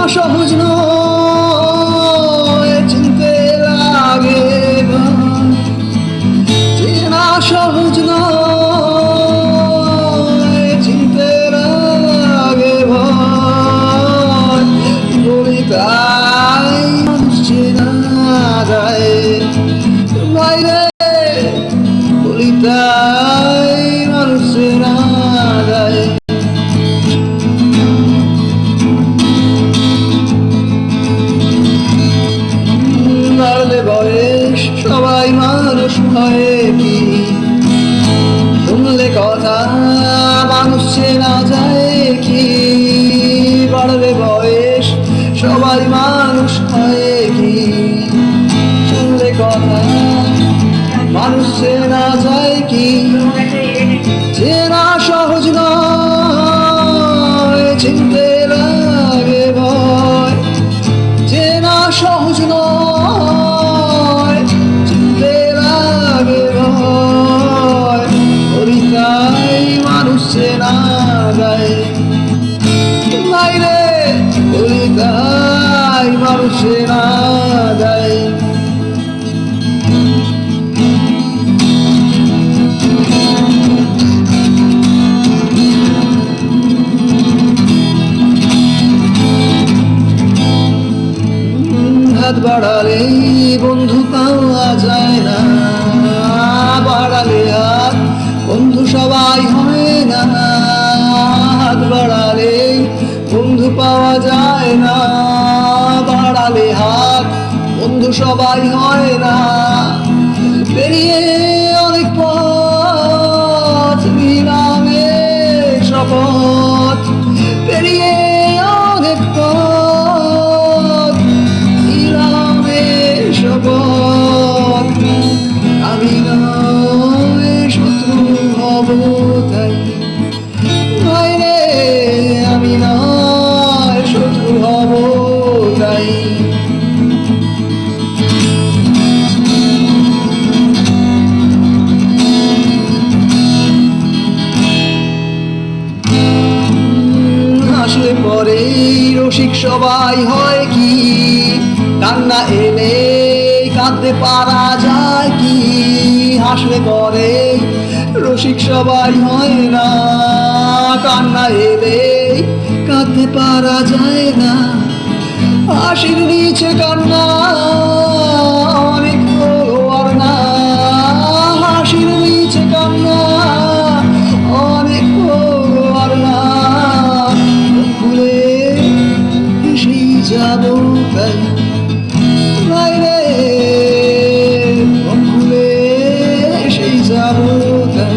সহজ নয় চিনতে লাগে চেনা সহজ নয় চিনতে লাগে ভয় বলি তাই মানুষ চেনা যায় বাইরে বলি তাই মানুষ চেনা যায় বয়স সবাই মানুষ হয় কি শুনলে কথা মানুষ চেনা যায় কি বাড়লে বয়স সবাই মানুষ হয় কি শুনলে কথা মানুষ চেনা যায় কি চেনা সহজ নয় চিনতে লাগে ভয় চেনা সহজ নয় চিনতে লাগে ভয় বলি তাই মানুষ চেনা যায় বাইরে বলি তাই মানুষ চেনা যায় হাত বাড়ালে বন্ধু পাওয়া যায় না বাড়ালে হাত বন্ধু সবাই হয় না হাত বাড়ালে বন্ধু পাওয়া যায় না বাড়ালে হাত বন্ধু সবাই হয় না পেরিয়ে অনেক পথ নিলামে শপথ পেরিয়ে অনেক পথ শপথ আমি নয় শত্রু হব তাই বাইরে আমি নয় শত্রু হব তাই হাসলে পরে রসিক সবাই হয় কি কান্না এলে কাঁদতে পারা যায় কি হাসলে পরে রসিক সবাই হয় না কান্না এলে কাঁদতে পারা যায় না হাসির নিচে কান্না অনেক আর না হাসির নিচে কান্না অনেক আর না খুলে হেসে যাব তাই বাইরে খুলে সেই যাব তাই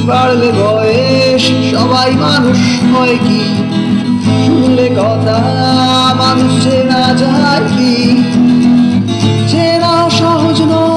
বাড়লে বয়স সবাই মানুষ হয় কি শুনলে কথা মানুষ চেনা যায় কি চেনা সহজ নয়